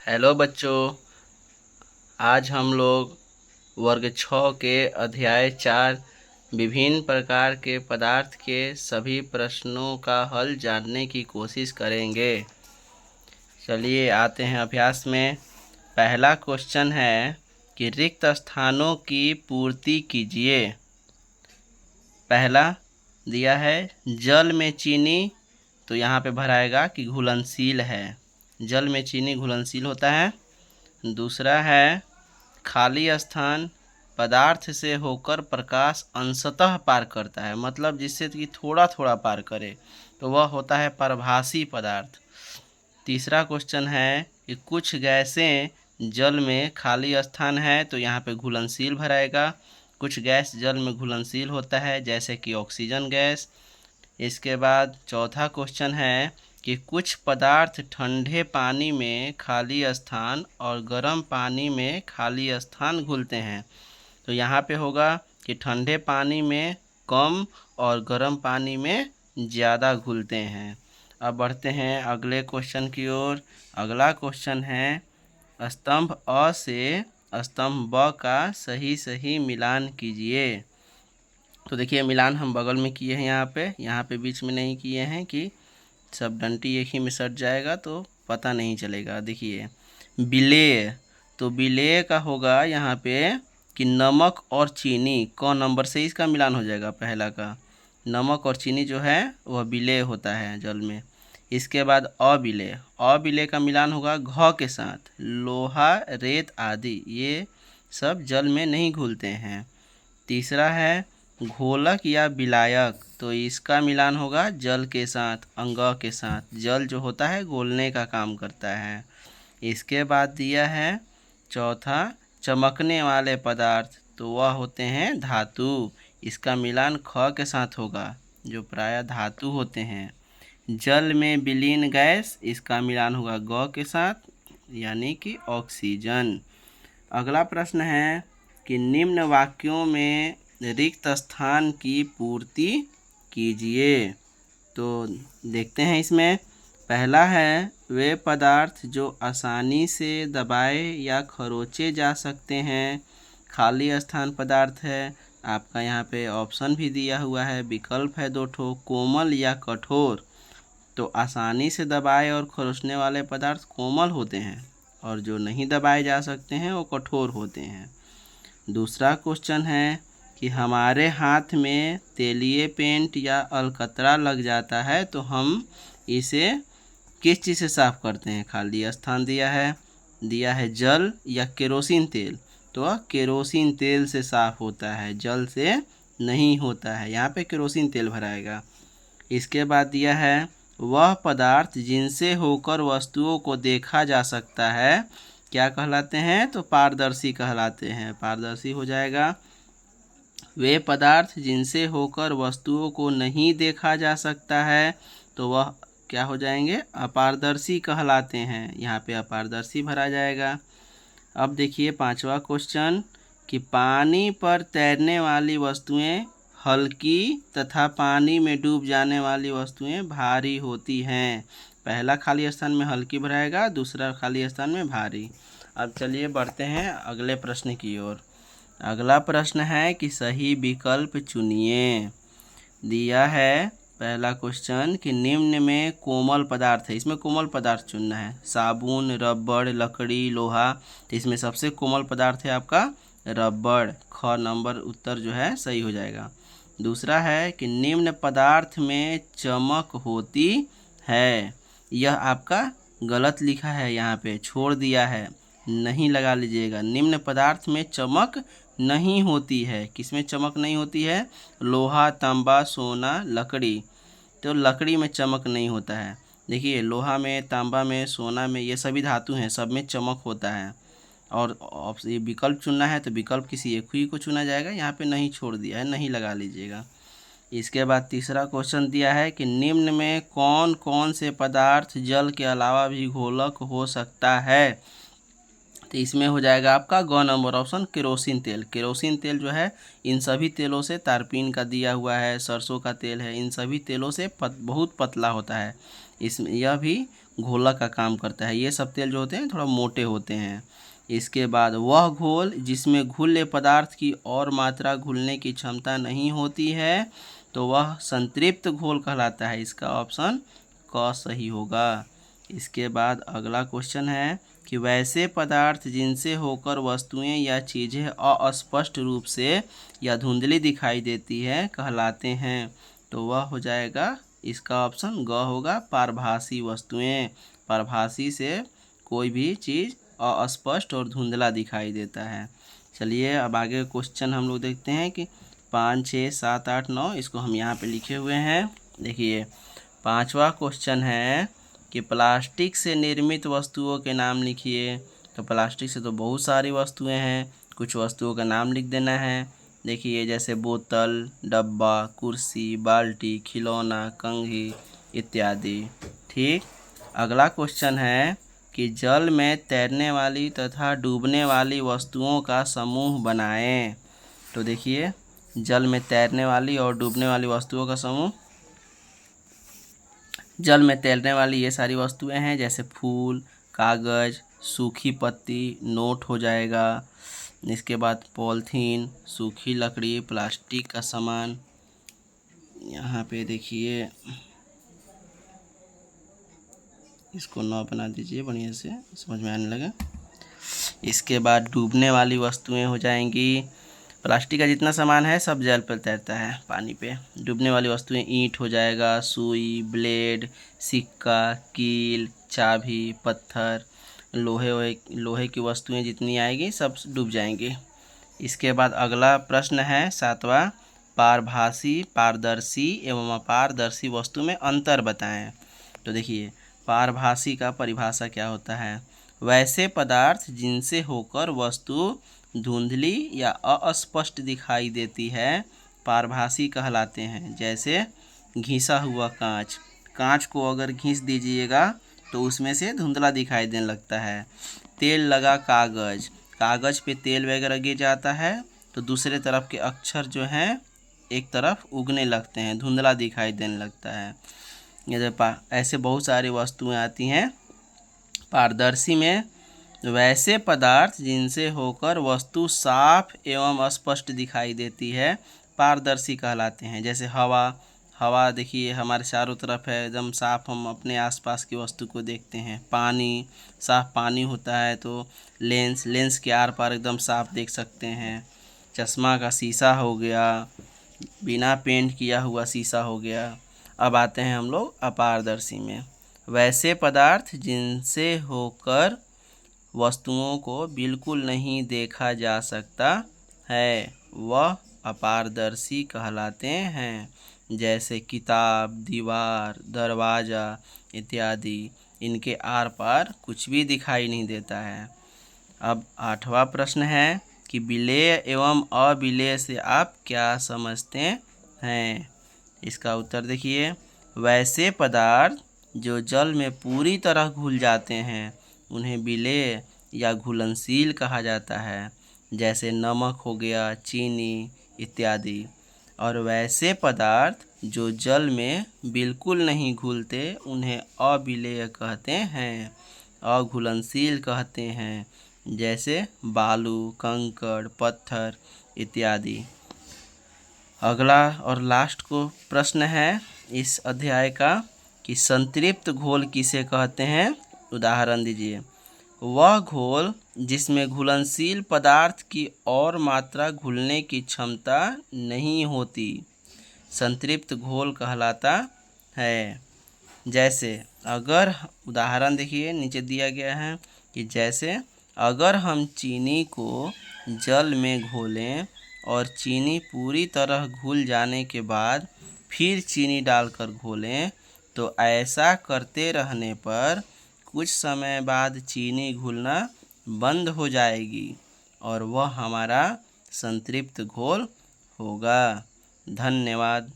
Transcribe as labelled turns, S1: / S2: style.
S1: Hello बच्चों। आज हम लोग वर्ग 6 के अध्याय 4 विभिन्न प्रकार के पदार्थ के सभी प्रश्नों का हल जानने की कोशिश करेंगे। चलिए आते हैं अभ्यास में। पहला क्वेश्चन है कि रिक्त स्थानों की पूर्ति कीजिए। पहला दिया है जल में चीनी, तो यहाँ पे भराएगा कि घुलनशील है। जल में चीनी घुलनशील होता है। दूसरा है खाली स्थान पदार्थ से होकर प्रकाश अंशतः पार करता है, मतलब जिससे कि थोड़ा थोड़ा पार करे, तो वह होता है परभासी पदार्थ। तीसरा क्वेश्चन है कि कुछ गैसें जल में खाली स्थान है, तो यहाँ पे घुलनशील भराएगा। कुछ गैस जल में घुलनशील होता है, जैसे कि ऑक्सीजन गैस। इसके बाद चौथा क्वेश्चन है कि कुछ पदार्थ ठंडे पानी में खाली स्थान और गर्म पानी में खाली स्थान घुलते हैं, तो यहाँ पे होगा कि ठंडे पानी में कम और गर्म पानी में ज़्यादा घुलते हैं। अब बढ़ते हैं अगले क्वेश्चन की ओर। अगला क्वेश्चन है स्तंभ अ से स्तंभ ब का सही सही मिलान कीजिए। तो देखिए मिलान हम बगल में किए हैं, यहाँ पे बीच में नहीं किए हैं कि सब डंटी एक ही में सट जाएगा तो पता नहीं चलेगा। देखिए विलेय, तो विलेय का होगा यहाँ पे कि नमक और चीनी क नंबर से इसका मिलान हो जाएगा। पहला का नमक और चीनी जो है वह विलेय होता है जल में। इसके बाद अविलेय, अविलेय का मिलान होगा घ के साथ। लोहा रेत आदि ये सब जल में नहीं घुलते हैं। तीसरा है घोलक या विलायक, तो इसका मिलान होगा जल के साथ, अंग के साथ। जल जो होता है घोलने का काम करता है। इसके बाद दिया है चौथा चमकने वाले पदार्थ, तो वह होते हैं धातु। इसका मिलान ख के साथ होगा, जो प्रायः धातु होते हैं। जल में विलीन गैस, इसका मिलान होगा ग के साथ, यानी कि ऑक्सीजन। अगला प्रश्न है कि निम्न वाक्यों में रिक्त स्थान की पूर्ति कीजिए। तो देखते हैं इसमें। पहला है वे पदार्थ जो आसानी से दबाए या खरोचे जा सकते हैं, खाली स्थान पदार्थ है। आपका यहाँ पे ऑप्शन भी दिया हुआ है, विकल्प है दो ठो, कोमल या कठोर। तो आसानी से दबाए और खरोचने वाले पदार्थ कोमल होते हैं, और जो नहीं दबाए जा सकते हैं वो कठोर होते हैं। दूसरा क्वेश्चन है कि हमारे हाथ में तेलीय पेंट या अलकतरा लग जाता है, तो हम इसे किस चीज़ से साफ़ करते हैं। खाली स्थान दिया है जल या केरोसिन तेल, तो वह केरोसिन तेल से साफ़ होता है, जल से नहीं होता है। यहाँ पे केरोसिन तेल भराएगा। इसके बाद दिया है वह पदार्थ जिनसे होकर वस्तुओं को देखा जा सकता है, क्या कहलाते हैं, तो पारदर्शी कहलाते हैं। पारदर्शी हो जाएगा। वे पदार्थ जिनसे होकर वस्तुओं को नहीं देखा जा सकता है, तो वह क्या हो जाएंगे, अपारदर्शी कहलाते हैं। यहाँ पे अपारदर्शी भरा जाएगा। अब देखिए पांचवा क्वेश्चन कि पानी पर तैरने वाली वस्तुएं हल्की तथा पानी में डूब जाने वाली वस्तुएं भारी होती हैं। पहला खाली स्थान में हल्की भराएगा, दूसरा खाली स्थान में भारी। अब चलिए बढ़ते हैं अगले प्रश्न की ओर। अगला प्रश्न है कि सही विकल्प चुनिए। दिया है पहला क्वेश्चन कि निम्न में कोमल पदार्थ है, इसमें कोमल पदार्थ चुनना है। साबुन, रबड़, लकड़ी, लोहा। तो इसमें सबसे कोमल पदार्थ है आपका रबड़। ख नंबर उत्तर जो है सही हो जाएगा। दूसरा है कि निम्न पदार्थ में चमक होती है, यह आपका गलत लिखा है, यहाँ पे छोड़ दिया है, नहीं लगा लीजिएगा। निम्न पदार्थ में चमक नहीं होती है। किसमें चमक नहीं होती है, लोहा, तांबा, सोना, लकड़ी। तो लकड़ी में चमक नहीं होता है। देखिए लोहा में, तांबा में, सोना में, ये सभी धातु हैं, सब में चमक होता है। और ये विकल्प चुनना है तो विकल्प किसी एक ही को चुना जाएगा, यहाँ पे नहीं छोड़ दिया है, नहीं लगा लीजिएगा। इसके बाद तीसरा क्वेश्चन दिया है कि निम्न में कौन कौन से पदार्थ जल के अलावा भी घोलक हो सकता है। तो इसमें हो जाएगा आपका ग नंबर ऑप्शन, केरोसिन तेल। केरोसिन तेल जो है इन सभी तेलों से, तारपीन का दिया हुआ है, सरसों का तेल है, इन सभी तेलों से बहुत पतला होता है। इसमें यह भी घोलक का काम करता है। ये सब तेल जो होते हैं थोड़ा मोटे होते हैं। इसके बाद वह घोल जिसमें घुले पदार्थ की और मात्रा घुलने की क्षमता नहीं होती है तो वह संतृप्त घोल कहलाता है। इसका ऑप्शन क सही होगा। इसके बाद अगला क्वेश्चन है कि वैसे पदार्थ जिनसे होकर वस्तुएं या चीज़ें अस्पष्ट रूप से या धुंधली दिखाई देती है कहलाते हैं। तो वह हो जाएगा, इसका ऑप्शन ग होगा, पारभासी वस्तुएं। पारभासी से कोई भी चीज़ अस्पष्ट और धुंधला दिखाई देता है। चलिए अब आगे क्वेश्चन हम लोग देखते हैं कि 5, 6, 7, 8, 9 इसको हम यहाँ पे लिखे हुए हैं। देखिए 5वां क्वेश्चन है कि प्लास्टिक से निर्मित वस्तुओं के नाम लिखिए। तो प्लास्टिक से तो बहुत सारी वस्तुएं हैं, कुछ वस्तुओं का नाम लिख देना है। देखिए जैसे बोतल, डब्बा, कुर्सी, बाल्टी, खिलौना, कंघी इत्यादि। ठीक। अगला क्वेश्चन है कि जल में तैरने वाली तथा डूबने वाली वस्तुओं का समूह बनाएं। तो देखिए जल में तैरने वाली और डूबने वाली वस्तुओं का समूह। जल में तैरने वाली ये सारी वस्तुएं हैं जैसे फूल, कागज़, सूखी पत्ती, नोट हो जाएगा। इसके बाद पॉलीथीन, सूखी लकड़ी, प्लास्टिक का सामान। यहाँ पे देखिए इसको 9 बना दीजिए बढ़िया से, समझ में आने लगा। इसके बाद डूबने वाली वस्तुएं हो जाएंगी। प्लास्टिक का जितना सामान है सब जल पर तैरता है, पानी पे। डूबने वाली वस्तुएं ईंट हो जाएगा, सुई, ब्लेड, सिक्का, कील, चाबी, पत्थर, लोहे की वस्तुएं जितनी आएगी सब डूब जाएंगी। इसके बाद अगला प्रश्न है 7वां, पारभासी, पारदर्शी एवं अपारदर्शी वस्तु में अंतर बताएं। तो देखिए पारभासी का परिभाषा क्या होता है? वैसे पदार्थ जिनसे होकर वस्तु धुंधली या अस्पष्ट दिखाई देती है पारभासी कहलाते हैं। जैसे घिसा हुआ कांच, कांच को अगर घिस दीजिएगा तो उसमें से धुंधला दिखाई देने लगता है। तेल लगा कागज़, कागज़ पे तेल वगैरह गिर जाता है तो दूसरे तरफ के अक्षर जो हैं एक तरफ उगने लगते हैं, धुंधला दिखाई देने लगता है। ये ऐसे बहुत सारी वस्तुएं आती हैं। पारदर्शी में वैसे पदार्थ जिनसे होकर वस्तु साफ एवं स्पष्ट दिखाई देती है पारदर्शी कहलाते हैं। जैसे हवा, हवा देखिए हमारे चारों तरफ है, एकदम साफ हम अपने आसपास की वस्तु को देखते हैं। पानी, साफ पानी होता है तो लेंस, लेंस के आर पार एकदम साफ देख सकते हैं। चश्मा का शीशा हो गया, बिना पेंट किया हुआ शीशा हो गया। अब आते हैं हम लोग अपारदर्शी में। वैसे पदार्थ जिनसे होकर वस्तुओं को बिल्कुल नहीं देखा जा सकता है वह अपारदर्शी कहलाते हैं। जैसे किताब, दीवार, दरवाज़ा इत्यादि, इनके आर पार कुछ भी दिखाई नहीं देता है। अब 8वां प्रश्न है कि विलेय एवं अविलेय से आप क्या समझते हैं? इसका उत्तर देखिए, वैसे पदार्थ जो जल में पूरी तरह घुल जाते हैं उन्हें विलेय या घुलनशील कहा जाता है। जैसे नमक हो गया, चीनी इत्यादि। और वैसे पदार्थ जो जल में बिल्कुल नहीं घुलते उन्हें अविलेय कहते हैं, अघुलनशील कहते हैं। जैसे बालू, कंकड़, पत्थर इत्यादि। अगला और लास्ट को प्रश्न है इस अध्याय का कि संतृप्त घोल किसे कहते हैं? उदाहरण दीजिए। वह घोल जिसमें घुलनशील पदार्थ की और मात्रा घुलने की क्षमता नहीं होती संतृप्त घोल कहलाता है। जैसे अगर, उदाहरण देखिए नीचे दिया गया है कि जैसे अगर हम चीनी को जल में घोलें और चीनी पूरी तरह घुल जाने के बाद फिर चीनी डालकर घोलें तो ऐसा करते रहने पर कुछ समय बाद चीनी घुलना बंद हो जाएगी और वह हमारा संतृप्त घोल होगा। धन्यवाद।